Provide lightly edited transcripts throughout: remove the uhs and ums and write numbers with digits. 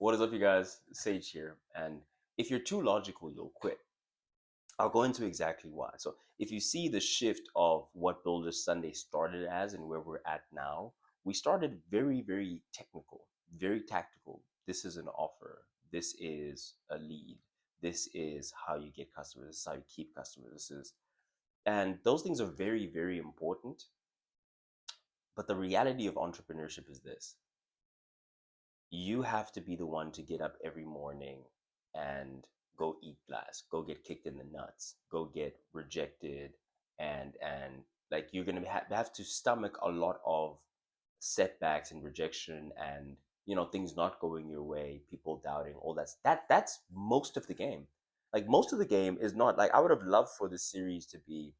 What is up, you guys? Sage here. And if you're too logical, you'll quit. I'll go into exactly why. So, if you see the shift of what Builders Sunday started as and where we're at now, we started very, very technical, very tactical. This is an offer. This is a lead. This is how you get customers. This is how you keep customers. And those things are very, very important. But the reality of entrepreneurship is this: you have to be the one to get up every morning and go eat glass, go get kicked in the nuts, go get rejected, and like you're gonna have to stomach a lot of setbacks and rejection and things not going your way, people doubting, all that's most of the game. Like most of the game is not like I would have loved for this series to be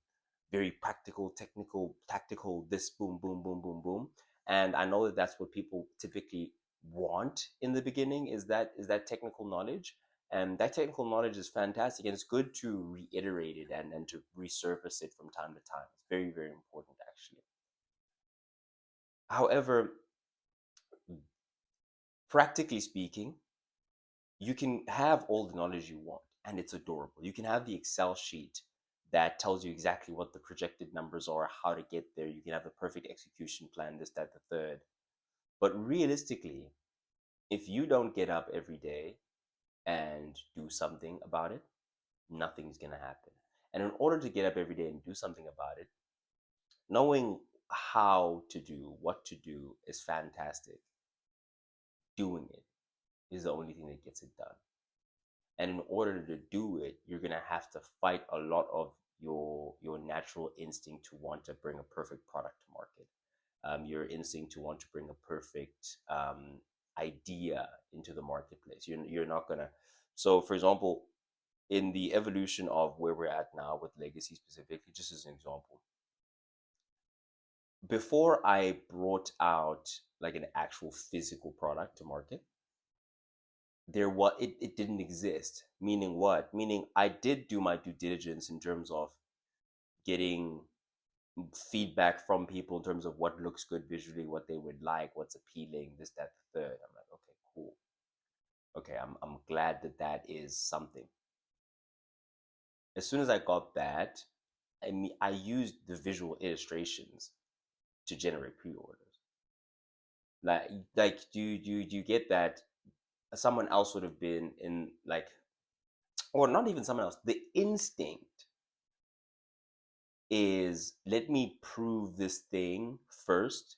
very practical, technical, tactical, this boom, boom, boom, boom, boom. And I know that that's what people typically want in the beginning is that technical knowledge. And that technical knowledge is fantastic and it's good to reiterate it and to resurface it from time to time. It's very, very important actually. However, practically speaking, you can have all the knowledge you want and it's adorable. You can have the Excel sheet that tells you exactly what the projected numbers are, how to get there. You can have the perfect execution plan, this, that, the third. But realistically, if you don't get up every day and do something about it, nothing's going to happen. And in order to get up every day and do something about it, knowing how to do, what to do is fantastic. Doing it is the only thing that gets it done. And in order to do it, you're gonna have to fight a lot of your natural instinct to want to bring a perfect product to market. Your instinct to want to bring a perfect idea into the marketplace. You're not gonna. So, for example, in the evolution of where we're at now with legacy specifically, just as an example, before I brought out like an actual physical product to market, it didn't exist. Meaning what? Meaning I did do my due diligence in terms of getting feedback from people in terms of what looks good visually, what they would like, what's appealing, this, that, the third. I'm like, okay, cool. Okay, I'm glad that that is something. As soon as I got that, I used the visual illustrations to generate pre-orders. Like do you get that? Someone else would have been in like, or not even someone else. The instinct is let me prove this thing first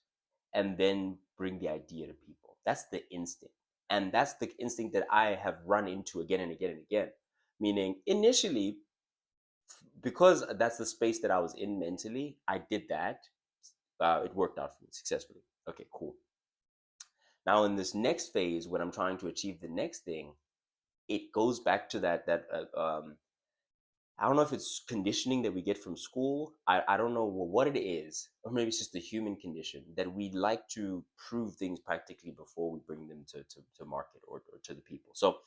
and then bring the idea to people. That's the instinct. And that's the instinct that I have run into again and again and again. Meaning, initially, because that's the space that I was in mentally, I did that. It worked out for me successfully. Okay, cool. Now, in this next phase, when I'm trying to achieve the next thing, it goes back to that I don't know if it's conditioning that we get from school. I don't know what it is, or maybe it's just the human condition that we like to prove things practically before we bring them to market or to the people. So,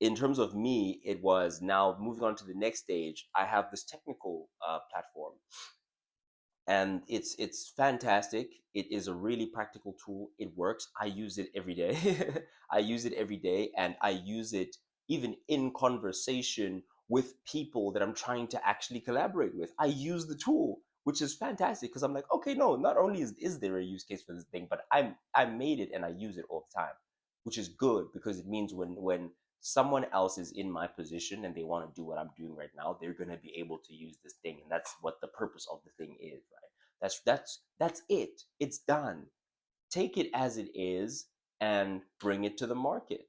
in terms of me, it was now moving on to the next stage. I have this technical platform, and it's fantastic. It is a really practical tool. It works. I use it every day. I use it every day, and I use it even in conversation with people that I'm trying to actually collaborate with. I use the tool, which is fantastic because I'm like, okay, no, not only is there a use case for this thing, but I made it and I use it all the time, which is good because it means when someone else is in my position and they want to do what I'm doing right now, they're going to be able to use this thing, and that's what the purpose of the thing is, right? That's it. It's done. Take it as it is and bring it to the market.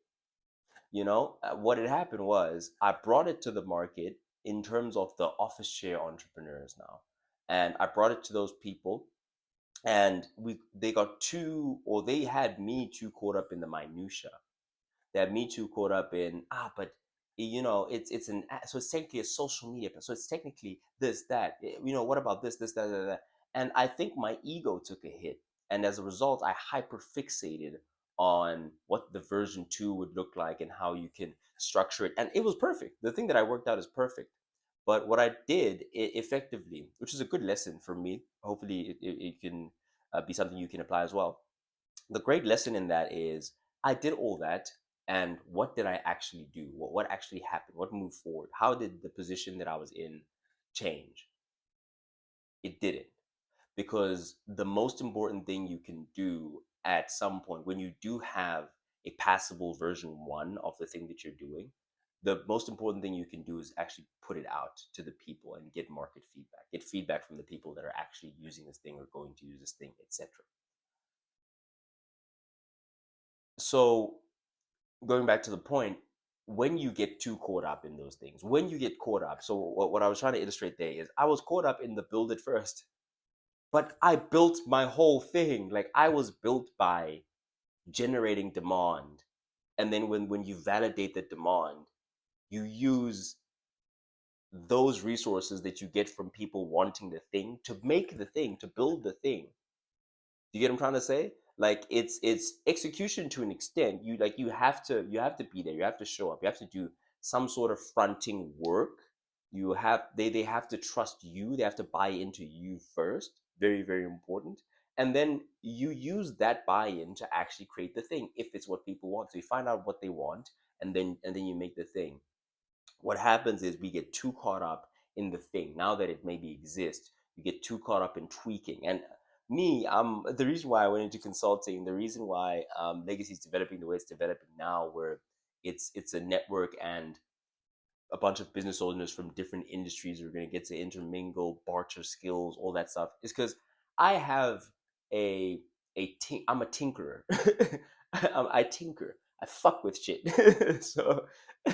What had happened was I brought it to the market in terms of the office share entrepreneurs now, and I brought it to those people, and they got too, or they had me too caught up in the minutia. That me too caught up in but so it's technically a social media, so it's technically this that what about this that, that, that. And I think my ego took a hit, and as a result I hyper fixated on what the version 2 would look like and how you can structure it, and it was perfect. The thing that I worked out is perfect, but what I did effectively, which is a good lesson for me, hopefully it can be something you can apply as well. The great lesson in that is I did all that. and what did I actually do? What actually happened? What moved forward? How did the position that I was in change? It didn't, because the most important thing you can do at some point when you do have a passable version one of the thing that you're doing, the most important thing you can do is actually put it out to the people and get market feedback, get feedback from the people that are actually using this thing or going to use this thing, etc. So going back to the point, when you get too caught up in those things, when you get caught up, so what I was trying to illustrate there is I was caught up in the build it first, but I built my whole thing. Like I was built by generating demand, and then when you validate the demand, you use those resources that you get from people wanting the thing to make the thing, to build the thing. You get what I'm trying to say? Like it's execution to an extent. You have to be there. You have to show up. You have to do some sort of fronting work. They have to trust you. They have to buy into you first. Very, very important. And then you use that buy-in to actually create the thing if it's what people want. So you find out what they want, and then you make the thing. What happens is we get too caught up in the thing. Now that it maybe exists, you get too caught up in tweaking. And me, the reason why I went into consulting, the reason why Legacy is developing the way it's developing now, where it's a network and a bunch of business owners from different industries are going to get to intermingle, barter skills, all that stuff, is because I have a I'm a tinkerer. I tinker. I fuck with shit. so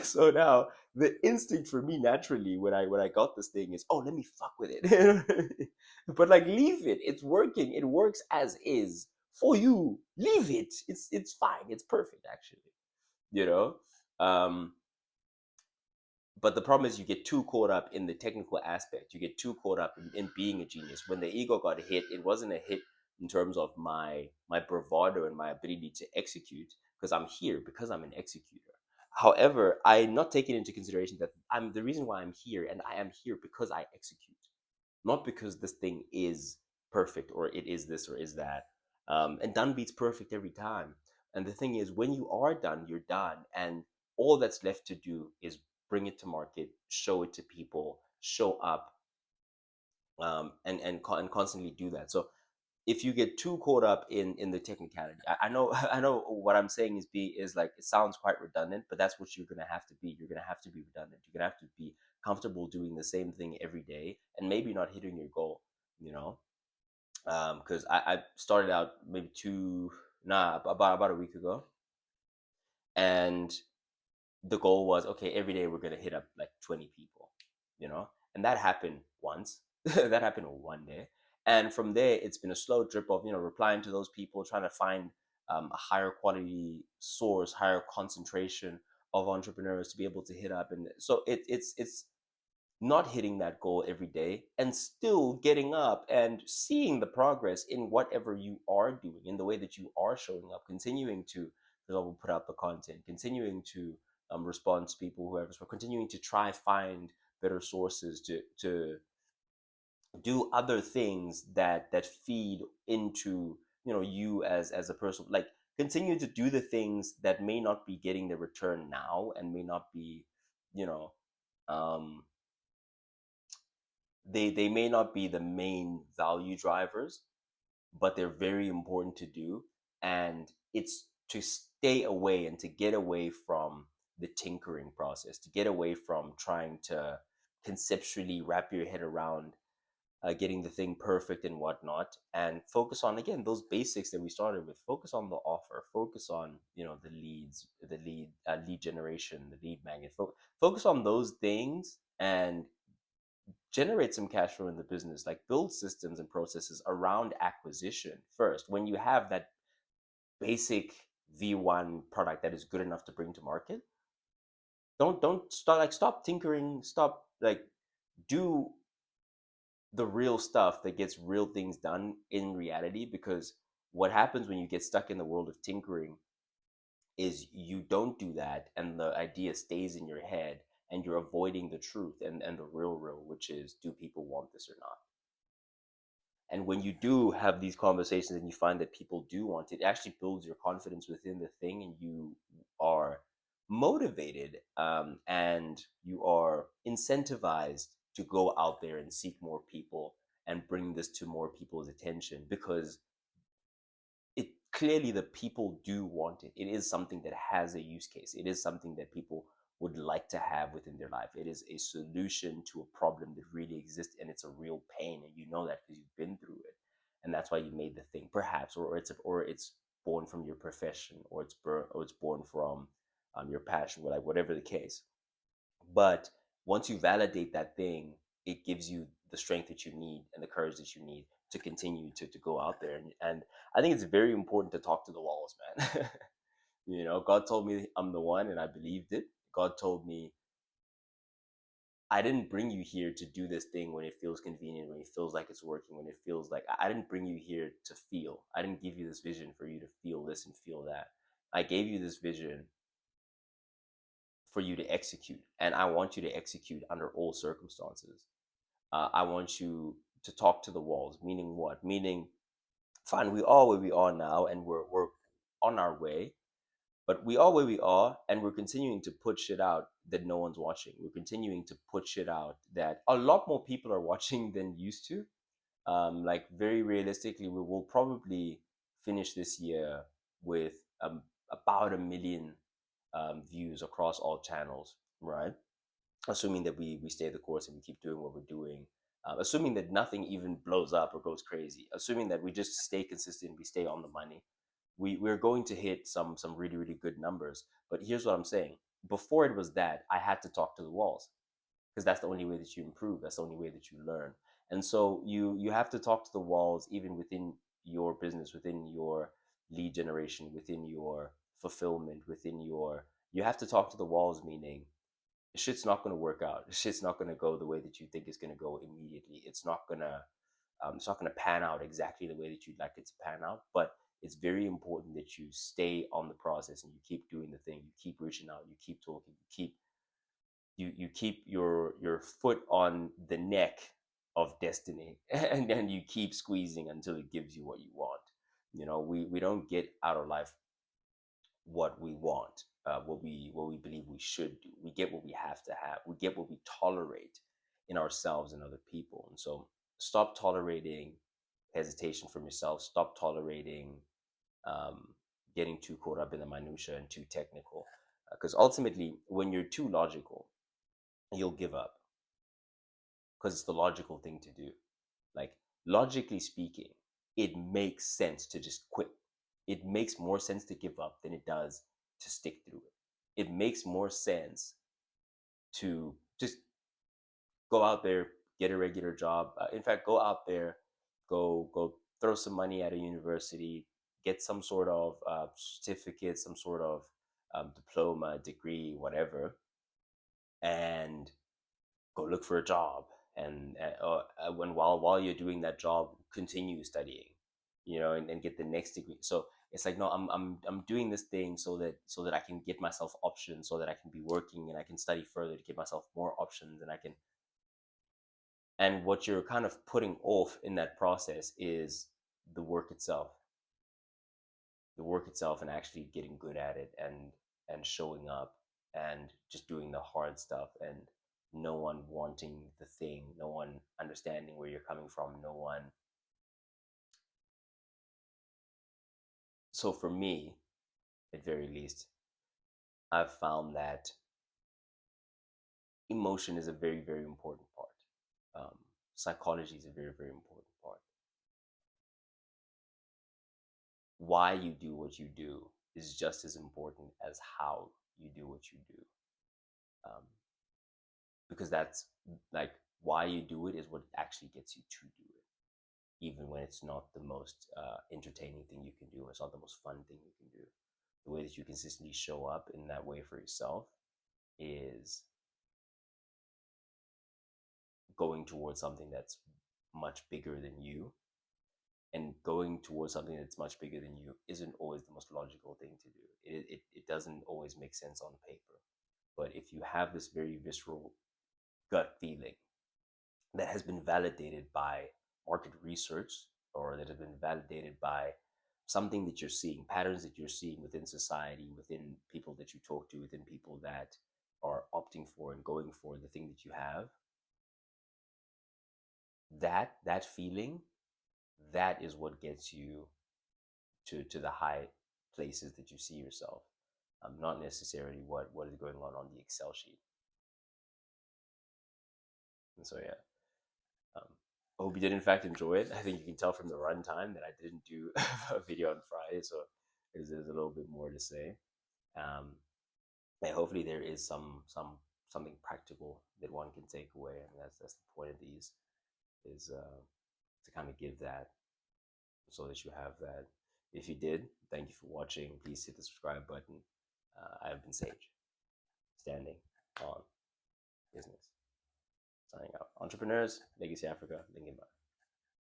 so now the instinct for me naturally when I got this thing is, oh, let me fuck with it. But like, leave it. It's working. It works as is for you. Leave it. It's fine. It's perfect actually. You know. Um, but the problem is you get too caught up in the technical aspect. You get too caught up in being a genius. When the ego got hit, it wasn't a hit in terms of my bravado and my ability to execute, because I'm here because I'm an executor. However, I not taking into consideration that I'm the reason why I'm here, and I am here because I execute, not because this thing is perfect or it is this or is that. And done beats perfect every time. And the thing is, when you are done, you're done, and all that's left to do is bring it to market, show it to people, show up, and constantly do that. So if you get too caught up in the technicality, I know I know what I'm saying is like, it sounds quite redundant, but that's what you're gonna have to be. You're gonna have to be redundant. You're gonna have to be comfortable doing the same thing every day and maybe not hitting your goal. You know, because I started out maybe about a week ago, and the goal was, okay, every day we're gonna hit up like 20 people, you know, and that happened once. That happened one day, and from there it's been a slow drip of, replying to those people, trying to find a higher quality source, higher concentration of entrepreneurs to be able to hit up, and so it's not hitting that goal every day and still getting up and seeing the progress in whatever you are doing, in the way that you are showing up, continuing to, for example, put out the content, continuing to respond to people who have responded, continuing to try find better sources to do other things that feed into, you as a person, like continue to do the things that may not be getting the return now and may not be, you know um they may not be the main value drivers, but they're very important to do. And it's to stay away and to get away from the tinkering process, to get away from trying to conceptually wrap your head around getting the thing perfect and whatnot, and focus on, again, those basics that we started with. Focus on the offer, focus on, the leads, the lead generation, the lead magnet. Focus on those things and generate some cash flow in the business. Like, build systems and processes around acquisition first. When you have that basic V1 product that is good enough to bring to market, don't start, like, stop tinkering, stop, like, do the real stuff that gets real things done in reality. Because what happens when you get stuck in the world of tinkering is you don't do that, and the idea stays in your head, and you're avoiding the truth and the real, which is, do people want this or not? And when you do have these conversations and you find that people do want it, it actually builds your confidence within the thing, and you are motivated, and you are incentivized to go out there and seek more people and bring this to more people's attention, because it clearly the people do want it. It is something that has a use case. It is something that people would like to have within their life. It is a solution to a problem that really exists, and it's a real pain, and you know that because you've been through it, and that's why you made the thing, perhaps, or it's born from your profession, or it's born from your passion, whatever the case. But once you validate that thing, it gives you the strength that you need and the courage that you need to continue to go out there. And I think it's very important to talk to the walls, man. God told me I'm the one, and I believed it. God told me I didn't bring you here to do this thing when it feels convenient, when it feels like it's working, when it feels like I didn't bring you here to feel. I didn't give you this vision for you to feel this and feel that. I gave you this vision for you to execute, and I want you to execute under all circumstances. I want you to talk to the walls. Meaning what? Meaning, fine, we are where we are now, and we're on our way. But we are where we are, and we're continuing to put shit out that no one's watching. We're continuing to put shit out that a lot more people are watching than used to. Like, very realistically, we will probably finish this year with about 1 million views across all channels, right? Assuming that we stay the course and we keep doing what we're doing, assuming that nothing even blows up or goes crazy, assuming that we just stay consistent, we stay on the money, we're going to hit some really really good numbers. But here's what I'm saying: before it was that, I had to talk to the walls, because that's the only way that you improve. That's the only way that you learn. And so you have to talk to the walls, even within your business, within your lead generation, within your fulfillment, within your you have to talk to the walls, meaning shit's not going to work out. Shit's not going to go the way that you think it's going to go immediately. It's not going to pan out exactly the way that you'd like it to pan out. But it's very important that you stay on the process and you keep doing the thing. You keep reaching out. You keep talking. You keep your foot on the neck of destiny, and then you keep squeezing until it gives you what you want. We don't get out of life what we want, what we believe we should do. We get what we have to have. We get what we tolerate in ourselves and other people. And so, stop tolerating hesitation from yourself. Stop tolerating um, getting too caught up in the minutia and too technical. Because ultimately, when you're too logical, you'll give up, because it's the logical thing to do. Like, logically speaking, it makes sense to just quit. It makes more sense to give up than it does to stick through it. It makes more sense to just go out there, get a regular job. In fact, go out there, go throw some money at a university, get some sort of certificate, some sort of diploma, degree, whatever, and go look for a job. And while you're doing that job, continue studying, and get the next degree. So it's like, no, I'm doing this thing so that I can get myself options, so that I can be working and I can study further to get myself more options, and I can. And what you're kind of putting off in that process is the work itself, and actually getting good at it, and showing up and just doing the hard stuff, and no one wanting the thing, no one understanding where you're coming from, no one. So for me, at very least, I've found that emotion is a very very important part. Psychology is a very very important part. Why you do what you do is just as important as how you do what you do. um, because that's, like, why you do it is what actually gets you to do it, even when it's not the most entertaining thing you can do. It's not the most fun thing you can do. The way that you consistently show up in that way for yourself is going towards something that's much bigger than you. And going towards something that's much bigger than you isn't always the most logical thing to do. It doesn't always make sense on paper. But if you have this very visceral gut feeling that has been validated by market research, or that has been validated by something that you're seeing, patterns that you're seeing within society, within people that you talk to, within people that are opting for and going for the thing that you have, that feeling, that is what gets you to the high places that you see yourself. Not necessarily what is going on the Excel sheet. And so yeah, um, I hope you did in fact enjoy it. I think you can tell from the runtime that I didn't do a video on Friday, so there's a little bit more to say. Um, and hopefully there is something practical that one can take away, and that's the point of these, is to kind of give that, so that you have that. If you did, thank you for watching. Please hit the subscribe button. I have been Sage, standing on business. Signing out. Entrepreneurs, Legacy Africa, Lincoln.